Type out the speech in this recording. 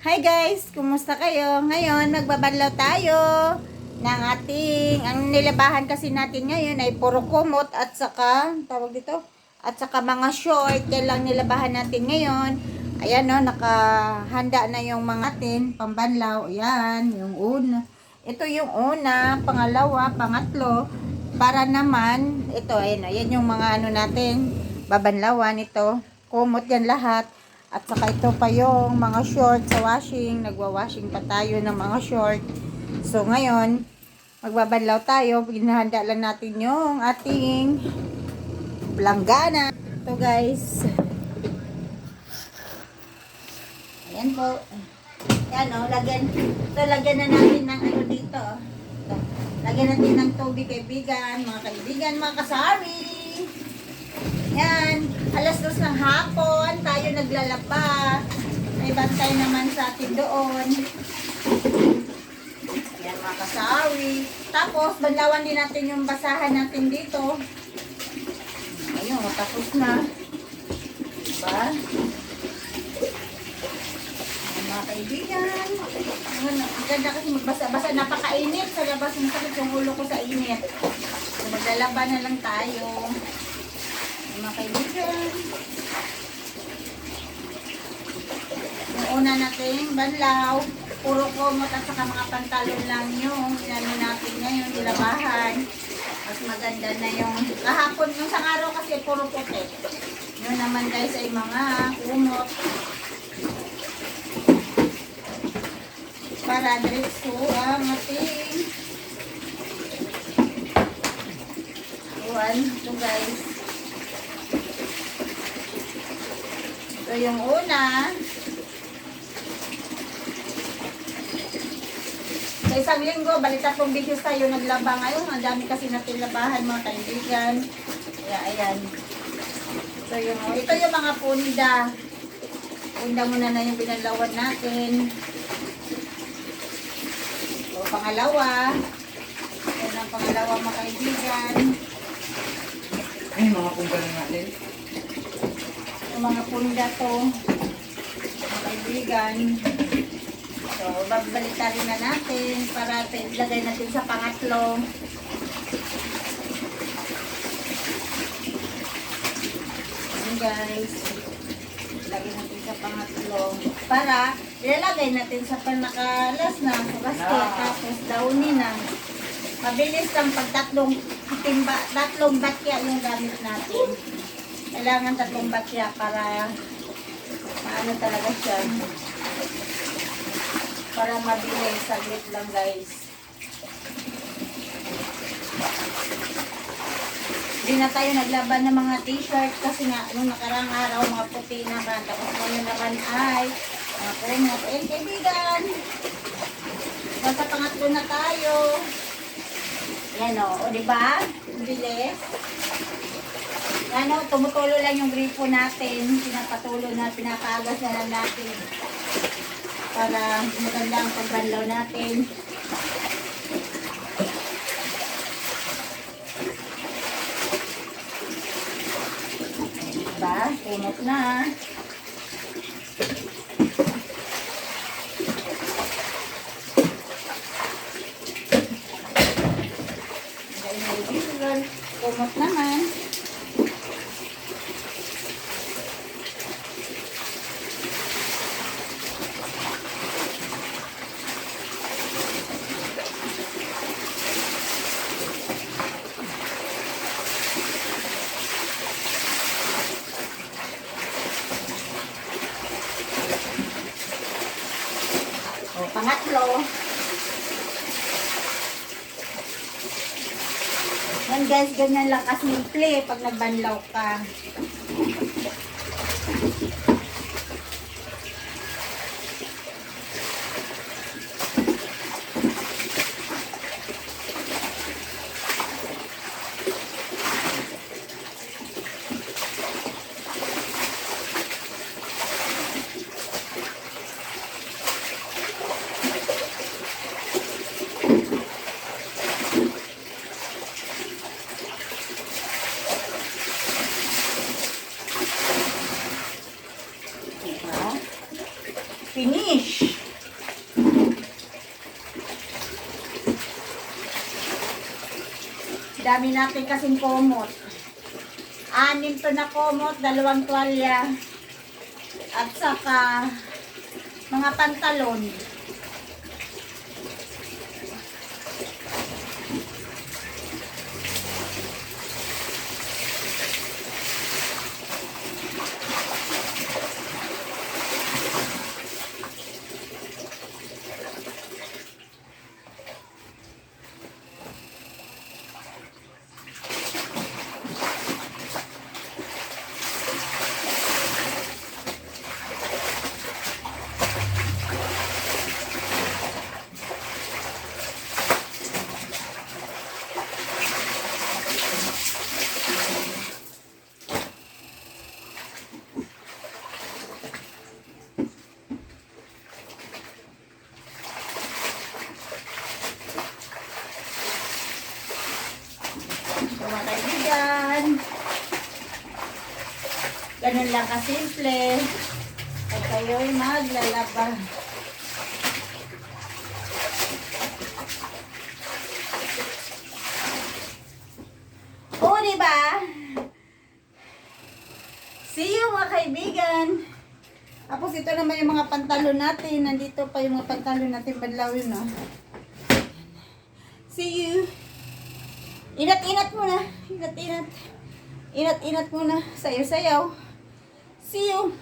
Hi guys! Kumusta kayo? Ngayon, magbabanlaw tayo ng ang nilabahan kasi natin ngayon ay puro kumot at saka, tawag dito, at saka mga short, yan lang nilabahan natin ngayon. Ayan o, nakahanda na yung mga atin, pambanlaw. Ayan, yung una. Ito yung una, pangalawa, pangatlo. Para naman, ito, ayan o, yan yung mga ano natin, babanlawan ito. Kumot yan lahat. At saka ito pa yung mga short sa washing. Nagwa-washing pa tayo ng mga short. So ngayon, magbabanlaw tayo. Pinahanda lang natin yung ating planggana. Ito guys. Ayan po. Ayan o, lagyan na natin ng ano dito. Ito. Lagyan natin ng tubig kaibigan, mga kasari. Yan, alas 2 ng hapon, tayo naglalaba. May bantay naman sa atin doon. Yan mga kasawi. Tapos, banlawan din natin yung basahan natin dito. Ayun, tapos na. Diba? Yan, mga kaibigan. Ang ganda kasi magbasa-basa. Napakainit sa labas. Masakit yung ulo ko sa init. So, maglalaba na lang tayo. Mga kaibigan. Yung una natin, banlaw, puro komot at saka mga pantalon lang yung inano natin ngayon, nilabahan. Mas maganda na yung kahapon, yung sa araw kasi puro puti. Yun naman guys ay mga kumot. Para diretso ang ating ito guys. So, yung una, sa isang linggo, balik 3 videos tayo naglaba ngayon. Ang dami kasi natin labahan mga kaibigan. Kaya, ayan. So, ito yung mga punda. Punda muna na yung binalawan natin. So, pangalawa. Yan ang pangalawa mga kaibigan. Ay, mga punda na natin. Mga punda to mga kaibigan. So babaliktad na natin para ilagay natin sa pangatlo. Ayan guys, ilagay natin sa pangatlo para ilalagay natin sa panakalas na sa basket. Tapos downin na mabilis lang pag tatlong batya yung gamit natin. Kailangan 3 batya para maano talaga siya. Para mabilis. Saglit lang guys. Hindi na tayo naglaban ng mga t-shirt kasi nga nung nakarang araw mga puti naman. Tapos ngayon naman ay mga kumot. Eh kaibigan, nasa pangatlo na tayo. Yan o diba? Bilis. Ano, tumutulo lang yung gripo natin. Pinapatulo na, pinakaagas na lang natin. Para maganda ang pagbanlaw natin. Diba? Kumot na. Kumot naman. Pangatlo. Yan guys, ganyan lang kasimple pag nagbanlaw ka. dami natin kasing kumot. 6 to na kumot, 2 tuwalya. At saka mga pantalon. Mga kaibigan, ganun lang kasimple at kayo'y maglalaba. Oo, diba? See you mga kaibigan. Tapos ito naman yung mga pantalon natin. Nandito pa yung mga pantalon natin, badlawin na. See you. Inat-inat muna. Inat-inat. Inat-inat muna. Sayaw-sayaw. See you.